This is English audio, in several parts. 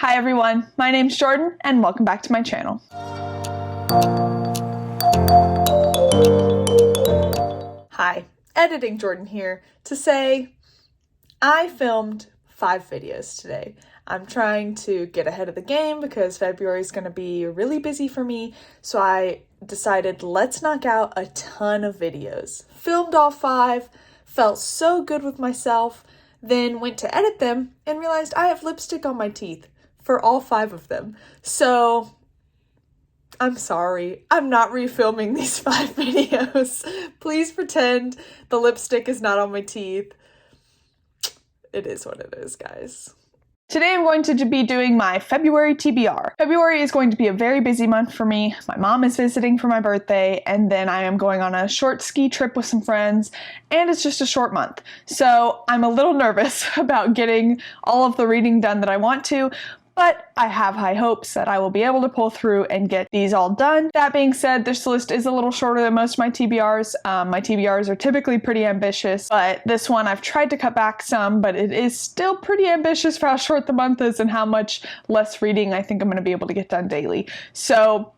Hi everyone, my name's Jordan and welcome back to my channel. Hi, Editing Jordan here to say I filmed 5 videos today. I'm trying to get ahead of the game because February is going to be really busy for me, so I decided let's knock out a ton of videos. Filmed all 5, felt so good with myself, then went to edit them and realized I have lipstick on my teeth for all 5 of them. So I'm sorry, I'm not refilming these 5 videos. Please pretend the lipstick is not on my teeth. It is what it is, guys. Today I'm going to be doing my February TBR. February is going to be a very busy month for me. My mom is visiting for my birthday, and then I am going on a short ski trip with some friends, and it's just a short month. So I'm a little nervous about getting all of the reading done that I want to, but I have high hopes that I will be able to pull through and get these all done. That being said, this list is a little shorter than most of my TBRs. My TBRs are typically pretty ambitious, but this one I've tried to cut back some, but it is still pretty ambitious for how short the month is and how much less reading I think I'm going to be able to get done daily. So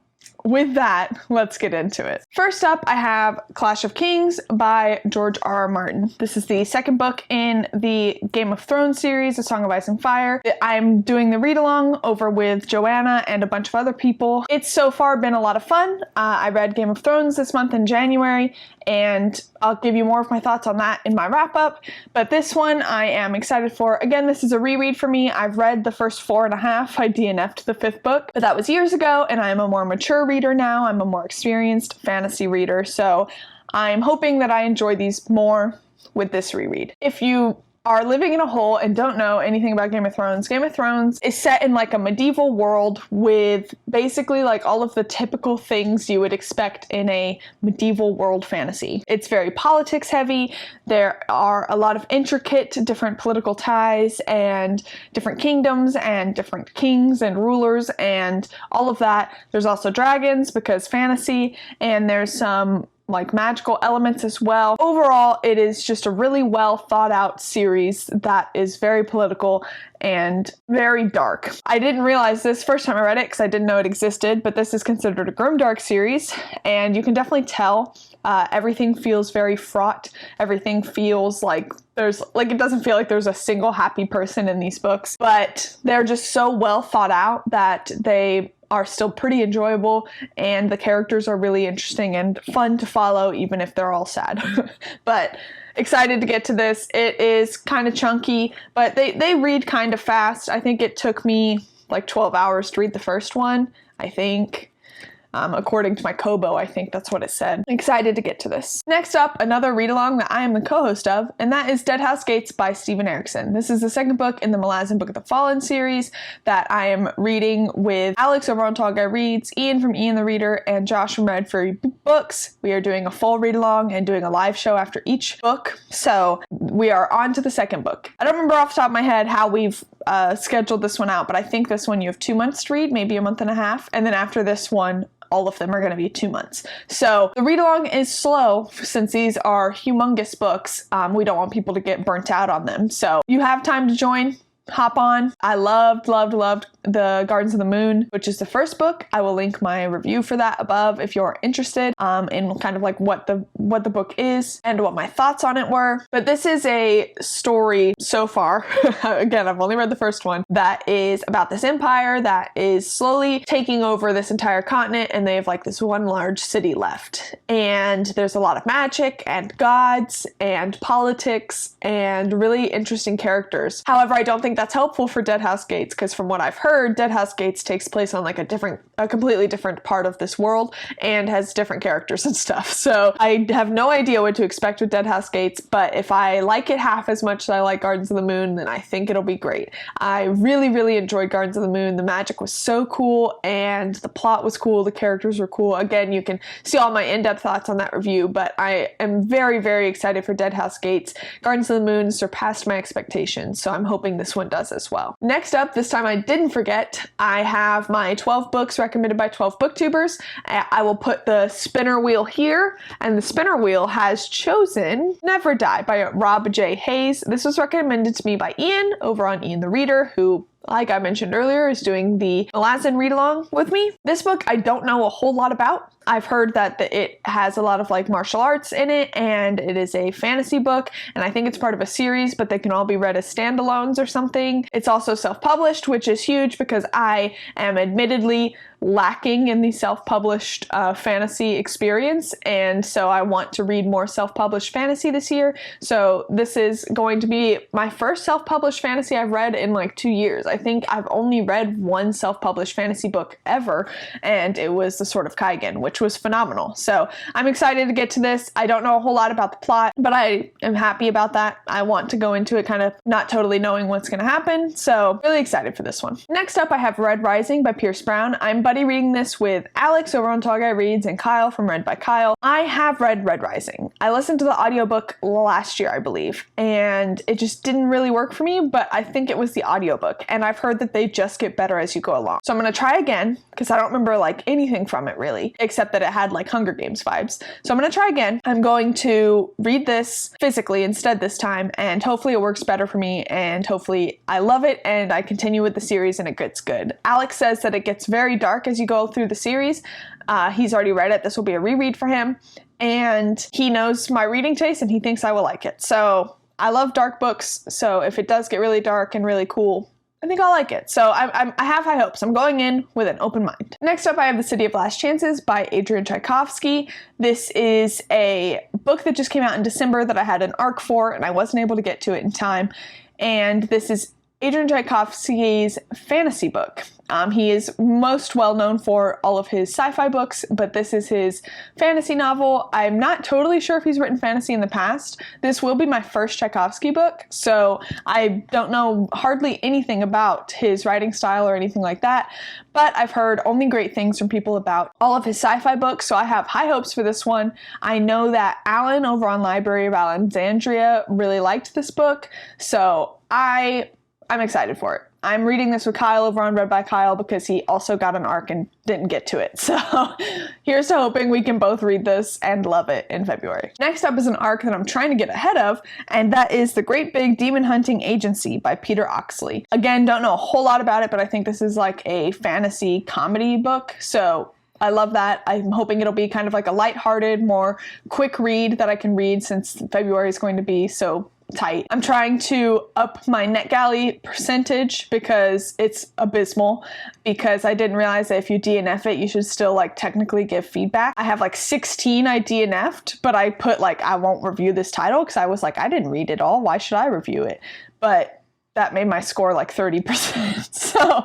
with that, let's get into it. First up, I have Clash of Kings by George R.R. Martin. This is the second book in the Game of Thrones series, A Song of Ice and Fire. I'm doing the read-along over with Joanna and a bunch of other people. It's so far been a lot of fun. I read Game of Thrones this month in January, and I'll give you more of my thoughts on that in my wrap-up. But this one I am excited for. Again, this is a reread for me. I've read the first 4.5. I DNF'd the 5th book, but that was years ago, and I am a more mature reader now. I'm a more experienced fantasy reader, so I'm hoping that I enjoy these more with this reread. If you are living in a hole and don't know anything about Game of Thrones is set in like a medieval world with basically like all of the typical things you would expect in a medieval world fantasy. It's very politics heavy. There are a lot of intricate different political ties and different kingdoms and different kings and rulers and all of that. There's also dragons because fantasy, and there's some like magical elements as well. Overall, it is just a really well thought out series that is very political and very dark. I didn't realize this first time I read it because I didn't know it existed, but this is considered a grimdark series, and you can definitely tell everything feels very fraught. Everything feels like it doesn't feel like there's a single happy person in these books, but they're just so well thought out that they are still pretty enjoyable, and the characters are really interesting and fun to follow even if they're all sad. But excited to get to this. It is kind of chunky, but they read kind of fast. I think it took me like 12 hours to read the first one, I think. According to my Kobo, I think that's what it said. Excited to get to this. Next up, another read-along that I am the co-host of, and that is Dead House Gates by Steven Erikson. This is the second book in the Malazan Book of the Fallen series that I am reading with Alex over on Tall Guy Reads, Ian from Ian the Reader, and Josh from Red Furry Books. We are doing a full read-along and doing a live show after each book, so we are on to the second book. I don't remember off the top of my head how we've scheduled this one out, but I think this one you have 2 months to read, maybe a month and a half, and then after this one, all of them are going to be 2 months. So the read-along is slow since these are humongous books. We don't want people to get burnt out on them. So you have time to join. Hop on. I loved the Gardens of the Moon, which is the first book. I will link my review for that above if you're interested in kind of like what the book is and what my thoughts on it were. But this is a story so far, again, I've only read the first one, that is about this empire that is slowly taking over this entire continent, and they have like this one large city left. And there's a lot of magic and gods and politics and really interesting characters. However, I don't think that's helpful for Dead House Gates, because from what I've heard, Dead House Gates takes place on like a completely different part of this world and has different characters and stuff. So I have no idea what to expect with Dead House Gates, but if I like it half as much as I like Gardens of the Moon, then I think it'll be great. I really enjoyed Gardens of the Moon. The magic was so cool, and the plot was cool. The characters were cool. Again, you can see all my in-depth thoughts on that review, but I am very excited for Dead House Gates. Gardens of the Moon surpassed my expectations, so I'm hoping this one does as well. Next up, this time I didn't forget, I have my 12 books recommended by 12 booktubers. I will put the spinner wheel here, and the spinner wheel has chosen Never Die by Rob J. Hayes. This was recommended to me by Ian over on Ian the Reader, who like I mentioned earlier, is doing the Alaskan read-along with me. This book I don't know a whole lot about. I've heard that it has a lot of like martial arts in it, and it is a fantasy book, and I think it's part of a series, but they can all be read as standalones or something. It's also self-published, which is huge because I am admittedly lacking in the self-published fantasy experience, and so I want to read more self-published fantasy this year. So this is going to be my first self-published fantasy I've read in like 2 years. I think I've only read one self-published fantasy book ever, and it was The Sword of Kaigen, which was phenomenal. So I'm excited to get to this. I don't know a whole lot about the plot, but I am happy about that. I want to go into it kind of not totally knowing what's going to happen, so really excited for this one. Next up, I have Red Rising by Pierce Brown. I'm buddy reading this with Alex over on Tall Guy Reads and Kyle from Read by Kyle. I have read Red Rising. I listened to the audiobook last year, I believe, and it just didn't really work for me, but I think it was the audiobook, and I've heard that they just get better as you go along. So I'm going to try again, because I don't remember like anything from it really, except that it had like Hunger Games vibes. So I'm going to try again. I'm going to read this physically instead this time, and hopefully it works better for me, and hopefully I love it and I continue with the series and it gets good. Alex says that it gets very dark as you go through the series. He's already read it. This will be a reread for him, and he knows my reading taste and he thinks I will like it. So I love dark books, so if it does get really dark and really cool, I think I'll like it. So I have high hopes. I'm going in with an open mind. Next up, I have The City of Last Chances by Adrian Tchaikovsky. This is a book that just came out in December that I had an arc for, and I wasn't able to get to it in time. And this is Adrian Tchaikovsky's fantasy book. He is most well known for all of his sci-fi books, but this is his fantasy novel. I'm not totally sure if he's written fantasy in the past. This will be my first Tchaikovsky book, so I don't know hardly anything about his writing style or anything like that, but I've heard only great things from people about all of his sci-fi books, so I have high hopes for this one. I know that Alan over on Library of Alexandria really liked this book, so I'm excited for it. I'm reading this with Kyle over on Read by Kyle because he also got an arc and didn't get to it. So here's to hoping we can both read this and love it in February. Next up is an arc that I'm trying to get ahead of, and that is The Great Big Demon Hunting Agency by Peter Oxley. Again, don't know a whole lot about it, but I think this is like a fantasy comedy book. So I love that. I'm hoping it'll be kind of like a lighthearted, more quick read that I can read since February is going to be so tight. I'm trying to up my NetGalley percentage because it's abysmal, because I didn't realize that if you DNF it, you should still like technically give feedback. I have like 16 I DNF'd, but I put like, I won't review this title because I was like, I didn't read it all. Why should I review it? But that made my score like 30%. So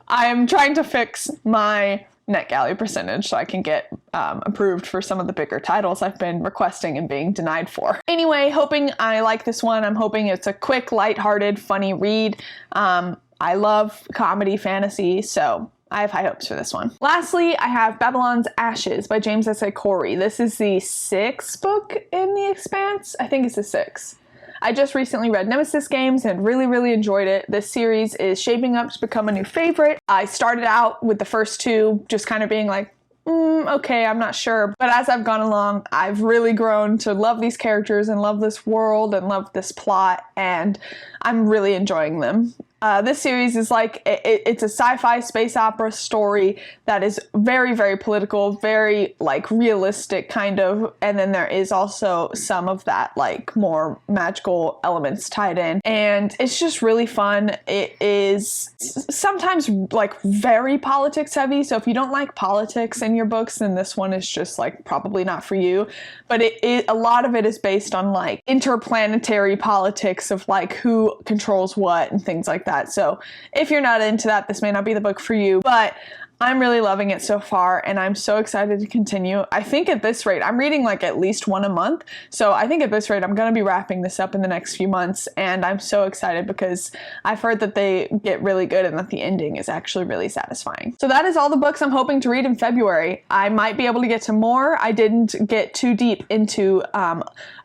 I am trying to fix my NetGalley percentage so I can get approved for some of the bigger titles I've been requesting and being denied for. Anyway, hoping I like this one. I'm hoping it's a quick, lighthearted, funny read. I love comedy fantasy, so I have high hopes for this one. Lastly, I have Babylon's Ashes by James S.A. Corey. This is the 6th book in The Expanse. I think it's the 6th. I just recently read Nemesis Games and really enjoyed it. This series is shaping up to become a new favorite. I started out with the first 2 just kind of being like, okay, I'm not sure. But as I've gone along, I've really grown to love these characters and love this world and love this plot, and I'm really enjoying them. This series is like, it's a sci-fi space opera story that is very political, very like realistic kind of, and then there is also some of that like more magical elements tied in, and it's just really fun. It is sometimes like very politics heavy, so if you don't like politics in your books, then this one is just like probably not for you. But a lot of it is based on like interplanetary politics of like who controls what and things like that. So if you're not into that, this may not be the book for you, but I'm really loving it so far, and I'm so excited to continue. I think at this rate, I'm reading like at least one a month, so I think at this rate, I'm going to be wrapping this up in the next few months, and I'm so excited because I've heard that they get really good and that the ending is actually really satisfying. So that is all the books I'm hoping to read in February. I might be able to get to more. I didn't get too deep into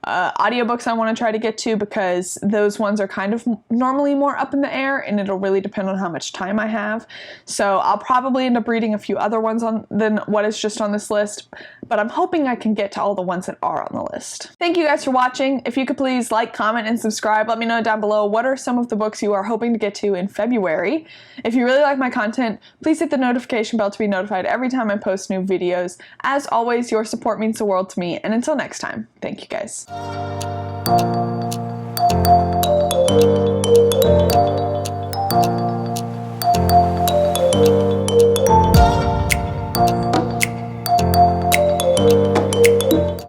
audiobooks I want to try to get to because those ones are kind of normally more up in the air, and it'll really depend on how much time I have. So I'll probably end up up reading a few other ones than what is just on this list, but I'm hoping I can get to all the ones that are on the list. Thank you guys for watching. If you could please like, comment, and subscribe, let me know down below what are some of the books you are hoping to get to in February. If you really like my content, please hit the notification bell to be notified every time I post new videos. As always, your support means the world to me, and until next time, thank you guys.